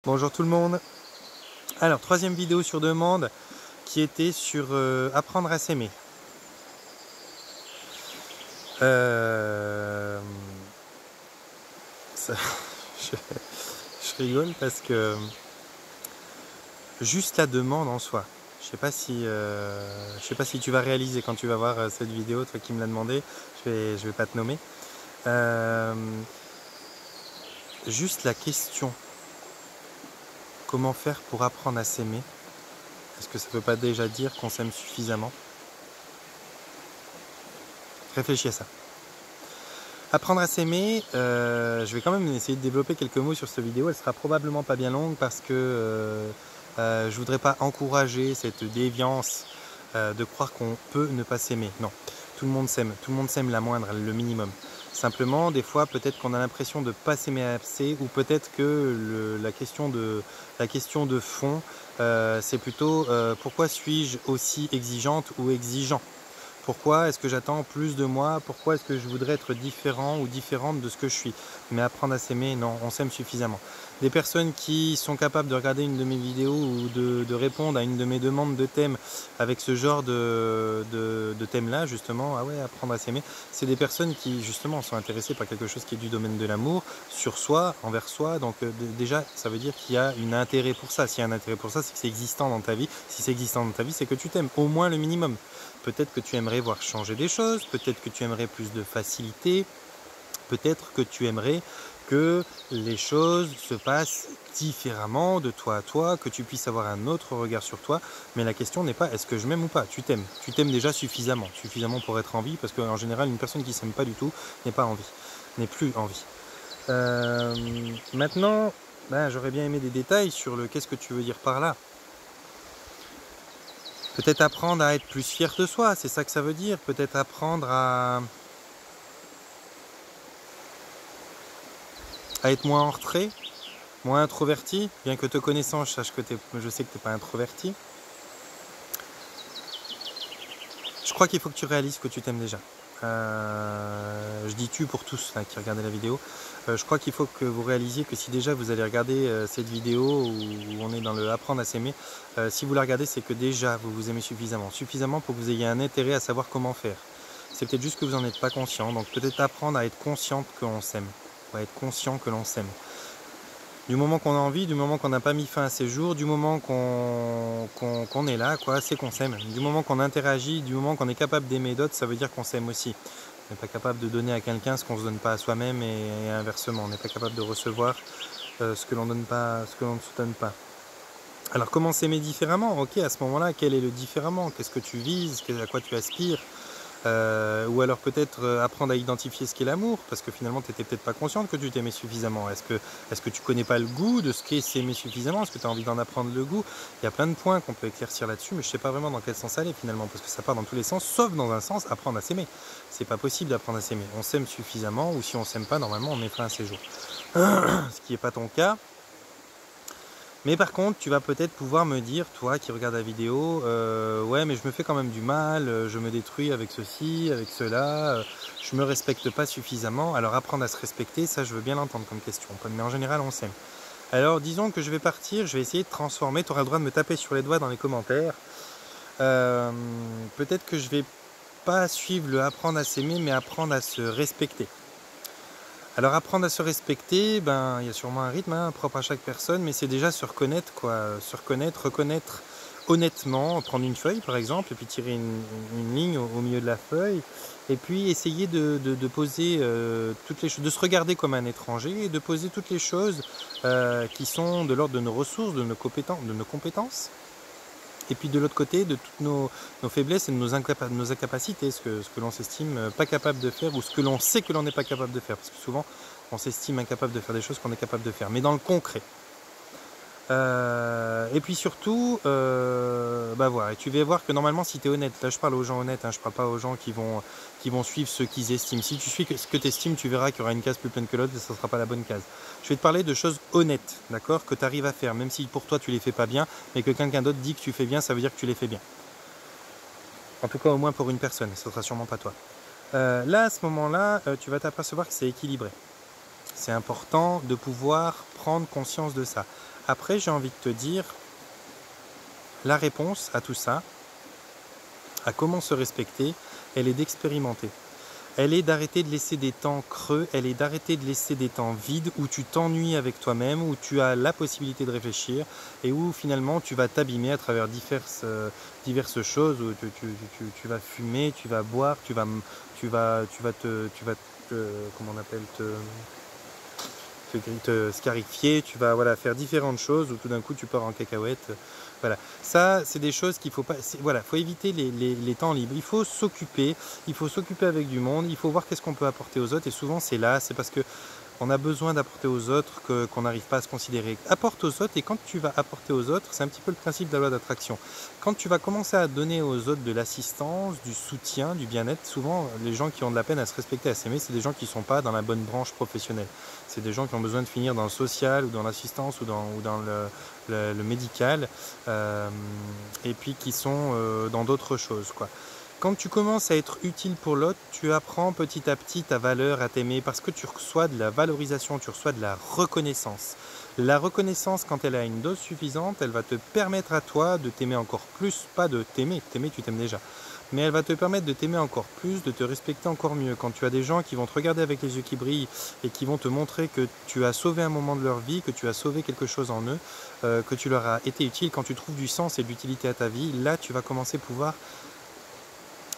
Bonjour tout le monde. Alors, troisième vidéo sur demande qui était sur apprendre à s'aimer. Ça- je, je rigole parce que juste la demande en soi, je sais pas si tu vas réaliser quand tu vas voir cette vidéo, toi qui me l'as demandé, je vais pas te nommer. Euh, Juste la question, comment faire pour apprendre à s'aimer? Est-ce que ça veut pas déjà dire qu'on s'aime suffisamment? Réfléchis à ça. Apprendre à s'aimer, je vais quand même essayer de développer quelques mots sur cette vidéo. Elle sera probablement pas bien longue parce que je voudrais pas encourager cette déviance de croire qu'on peut ne pas s'aimer. Non, tout le monde s'aime la moindre, le minimum. Simplement, des fois, peut-être qu'on a l'impression de ne pas s'aimer assez, ou peut-être que la question de fond, c'est plutôt pourquoi suis-je aussi exigeante ou exigeant? Pourquoi est-ce que j'attends plus de moi? Pourquoi est-ce que je voudrais être différent ou différente de ce que je suis? Mais apprendre à s'aimer, non, on s'aime suffisamment. Des personnes qui sont capables de regarder une de mes vidéos ou de répondre à une de mes demandes de thème avec ce genre de thème-là, justement, ah ouais, apprendre à s'aimer, c'est des personnes qui, justement, sont intéressées par quelque chose qui est du domaine de l'amour, sur soi, envers soi. Donc déjà, ça veut dire qu'il y a un intérêt pour ça. S'il y a un intérêt pour ça, c'est que c'est existant dans ta vie. Si c'est existant dans ta vie, c'est que tu t'aimes, au moins le minimum. Peut-être que tu aimerais voir changer des choses, peut-être que tu aimerais plus de facilité, peut-être que tu aimerais que les choses se passent différemment de toi à toi, que tu puisses avoir un autre regard sur toi. Mais la question n'est pas est-ce que je m'aime ou pas, tu t'aimes. Tu t'aimes déjà suffisamment, suffisamment pour être en vie, parce qu'en général, une personne qui ne s'aime pas du tout n'est pas en vie, n'est plus en vie. Maintenant, j'aurais bien aimé des détails sur le qu'est-ce que tu veux dire par là. Peut-être apprendre à être plus fier de soi, c'est ça que ça veut dire. Peut-être apprendre à être moins en retrait, moins introverti, bien que te connaissant, je sais que tu n'es pas introverti. Je crois qu'il faut que tu réalises que tu t'aimes déjà. Je dis tu pour tous là, qui regardaient la vidéo. Je crois qu'il faut que vous réalisiez que si déjà vous allez regarder cette vidéo où on est dans le apprendre à s'aimer, si vous la regardez, c'est que déjà vous vous aimez suffisamment. Suffisamment pour que vous ayez un intérêt à savoir comment faire. C'est peut-être juste que vous n'en êtes pas conscient. Donc peut-être apprendre à être consciente que l'on s'aime. À être conscient que l'on s'aime. Du moment qu'on a envie, du moment qu'on n'a pas mis fin à ses jours, du moment qu'on est là, quoi, c'est qu'on s'aime. Du moment qu'on interagit, du moment qu'on est capable d'aimer d'autres, ça veut dire qu'on s'aime aussi. On n'est pas capable de donner à quelqu'un ce qu'on ne se donne pas à soi-même et inversement. On n'est pas capable de recevoir ce que l'on donne pas, ce que l'on ne se donne pas. Alors comment s'aimer différemment? Ok, à ce moment-là, quel est le différemment? Qu'est-ce que tu vises? À quoi tu aspires? Ou alors peut-être apprendre à identifier ce qu'est l'amour, parce que finalement tu n'étais peut-être pas consciente que tu t'aimais suffisamment. Est-ce que tu connais pas le goût de ce qu'est s'aimer suffisamment? Est-ce que tu as envie d'en apprendre le goût? Il y a plein de points qu'on peut éclaircir là-dessus, mais je sais pas vraiment dans quel sens aller finalement, parce que ça part dans tous les sens, sauf dans un sens, apprendre à s'aimer. C'est pas possible d'apprendre à s'aimer. On s'aime suffisamment, ou si on s'aime pas, normalement on met fin à ses jours. Ce qui n'est pas ton cas. Mais par contre, tu vas peut-être pouvoir me dire, toi qui regardes la vidéo, ouais, mais je me fais quand même du mal, je me détruis avec ceci, avec cela, je me respecte pas suffisamment. Alors apprendre à se respecter, ça je veux bien l'entendre comme question, mais en général on s'aime. Alors disons que je vais partir, je vais essayer de transformer, tu auras le droit de me taper sur les doigts dans les commentaires. Peut-être que je vais pas suivre le apprendre à s'aimer, mais apprendre à se respecter. Alors apprendre à se respecter, il y a sûrement un rythme propre à chaque personne, mais c'est déjà se reconnaître, quoi. Se reconnaître, reconnaître honnêtement, prendre une feuille par exemple, et puis tirer une ligne au milieu de la feuille, et puis essayer de poser toutes les choses, de se regarder comme un étranger, et de poser toutes les choses qui sont de l'ordre de nos ressources, de nos compétences. Et puis de l'autre côté, de toutes nos faiblesses et de nos incapacités, ce que l'on s'estime pas capable de faire ou ce que l'on sait que l'on n'est pas capable de faire. Parce que souvent, on s'estime incapable de faire des choses qu'on est capable de faire. Mais dans le concret. Et puis surtout, voilà, et tu vas voir que normalement si tu es honnête, là je parle aux gens honnêtes, je parle pas aux gens qui vont suivre ce qu'ils estiment. Si tu suis ce que tu estimes, tu verras qu'il y aura une case plus pleine que l'autre et ça ne sera pas la bonne case. Je vais te parler de choses honnêtes, d'accord, que tu arrives à faire, même si pour toi tu les fais pas bien, mais que quelqu'un d'autre dit que tu fais bien, ça veut dire que tu les fais bien. En tout cas au moins pour une personne, ce sera sûrement pas toi. Là à ce moment-là, tu vas t'apercevoir que c'est équilibré. C'est important de pouvoir prendre conscience de ça. après, j'ai envie de te dire, la réponse à tout ça, à comment se respecter, elle est d'expérimenter. Elle est d'arrêter de laisser des temps creux, elle est d'arrêter de laisser des temps vides où tu t'ennuies avec toi-même, où tu as la possibilité de réfléchir et où finalement tu vas t'abîmer à travers diverses choses, où tu vas fumer, tu vas boire, comment on appelle, te scarifier, tu vas voilà, faire différentes choses où tout d'un coup tu pars en cacahuète. Voilà, ça c'est des choses qu'il faut pas. Voilà, faut éviter les temps libres. Il faut s'occuper avec du monde. Il faut voir qu'est-ce qu'on peut apporter aux autres. Et souvent c'est là, c'est parce que on a besoin d'apporter aux autres qu'on n'arrive pas à se considérer. Apporte aux autres, et quand tu vas apporter aux autres, c'est un petit peu le principe de la loi d'attraction. Quand tu vas commencer à donner aux autres de l'assistance, du soutien, du bien-être, souvent les gens qui ont de la peine à se respecter, à s'aimer, c'est des gens qui ne sont pas dans la bonne branche professionnelle. C'est des gens qui ont besoin de finir dans le social ou dans l'assistance ou dans le médical, et puis qui sont dans d'autres choses, quoi. Quand tu commences à être utile pour l'autre, tu apprends petit à petit ta valeur à t'aimer parce que tu reçois de la valorisation, tu reçois de la reconnaissance. La reconnaissance, quand elle a une dose suffisante, elle va te permettre à toi de t'aimer encore plus, pas de t'aimer, tu t'aimes déjà, mais elle va te permettre de t'aimer encore plus, de te respecter encore mieux. Quand tu as des gens qui vont te regarder avec les yeux qui brillent et qui vont te montrer que tu as sauvé un moment de leur vie, que tu as sauvé quelque chose en eux, que tu leur as été utile, quand tu trouves du sens et de l'utilité à ta vie, là tu vas commencer à pouvoir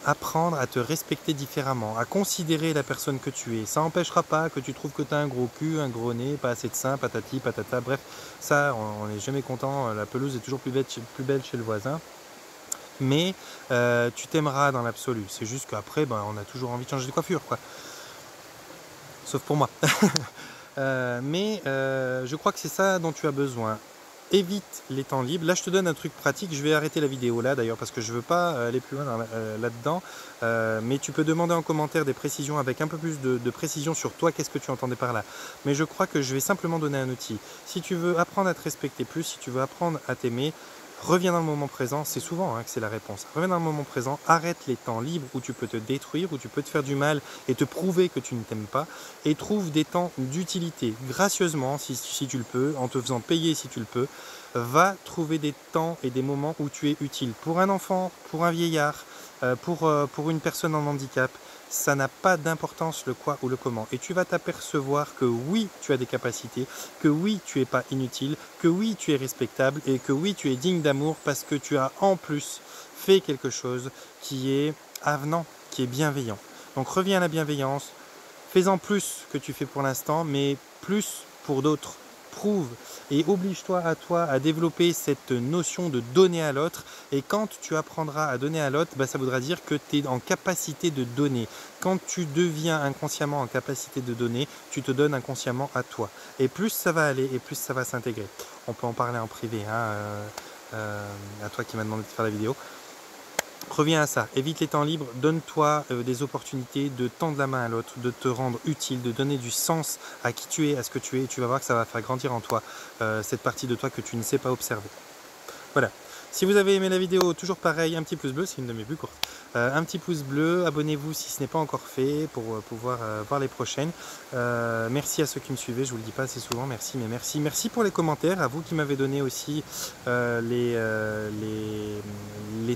apprendre à te respecter différemment, à considérer la personne que tu es. Ça n'empêchera pas que tu trouves que tu as un gros cul, un gros nez, pas assez de seins, patati, patata, bref, ça on n'est jamais content, la pelouse est toujours plus belle chez le voisin. Mais tu t'aimeras dans l'absolu. C'est juste qu'après, on a toujours envie de changer de coiffure, quoi. Sauf pour moi. Je crois que c'est ça dont tu as besoin. Évite les temps libres. Là, je te donne un truc pratique. Je vais arrêter la vidéo là, d'ailleurs, parce que je ne veux pas aller plus loin là-dedans. Mais tu peux demander en commentaire des précisions avec un peu plus de précision sur toi, qu'est-ce que tu entendais par là. Mais je crois que je vais simplement donner un outil. Si tu veux apprendre à te respecter plus, si tu veux apprendre à t'aimer, reviens dans le moment présent. C'est souvent que c'est la réponse. Reviens dans le moment présent. Arrête les temps libres où tu peux te détruire, où tu peux te faire du mal et te prouver que tu ne t'aimes pas. Et trouve des temps d'utilité. Gracieusement, si tu le peux, en te faisant payer si tu le peux. Va trouver des temps et des moments où tu es utile. Pour un enfant, pour un vieillard, pour une personne en handicap. Ça n'a pas d'importance le quoi ou le comment. Et tu vas t'apercevoir que oui, tu as des capacités, que oui, tu n'es pas inutile, que oui, tu es respectable et que oui, tu es digne d'amour parce que tu as en plus fait quelque chose qui est avenant, qui est bienveillant. Donc reviens à la bienveillance, fais-en plus que tu fais pour l'instant, mais plus pour d'autres. Prouve et oblige-toi à développer cette notion de donner à l'autre, et quand tu apprendras à donner à l'autre, ça voudra dire que tu es en capacité de donner. Quand tu deviens inconsciemment en capacité de donner, tu te donnes inconsciemment à toi, et plus ça va aller et plus ça va s'intégrer. On peut en parler en privé à toi qui m'as demandé de faire la vidéo. Reviens à ça, évite les temps libres, donne-toi des opportunités de tendre la main à l'autre, de te rendre utile, de donner du sens à qui tu es, à ce que tu es, et tu vas voir que ça va faire grandir en toi cette partie de toi que tu ne sais pas observer. Voilà. Si vous avez aimé la vidéo, toujours pareil, un petit pouce bleu, c'est une de mes plus courtes. Un petit pouce bleu, abonnez-vous si ce n'est pas encore fait pour pouvoir voir les prochaines. Merci à ceux qui me suivaient, je vous le dis pas assez souvent, merci, mais merci. Merci pour les commentaires, à vous qui m'avez donné aussi les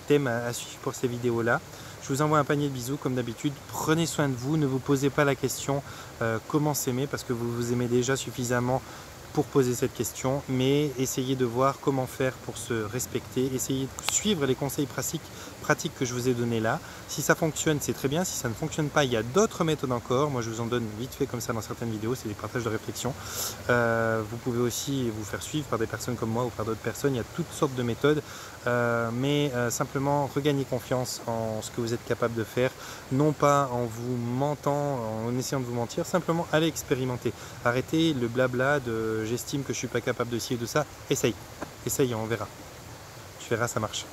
thèmes à suivre pour ces vidéos-là. Je vous envoie un panier de bisous comme d'habitude. Prenez soin de vous, ne vous posez pas la question comment s'aimer, parce que vous vous aimez déjà suffisamment pour poser cette question, mais essayez de voir comment faire pour se respecter, essayez de suivre les conseils pratiques que je vous ai donnés là. Si ça fonctionne, c'est très bien. Si ça ne fonctionne pas, il y a d'autres méthodes encore. Moi, je vous en donne vite fait comme ça dans certaines vidéos, c'est des partages de réflexion. Vous pouvez aussi vous faire suivre par des personnes comme moi ou par d'autres personnes. Il y a toutes sortes de méthodes, mais simplement regagner confiance en ce que vous êtes capable de faire, non pas en vous mentant, en essayant de vous mentir, simplement allez expérimenter. Arrêtez le blabla de j'estime que je suis pas capable de ci et de ça. Essaye, on verra. Tu verras, ça marche.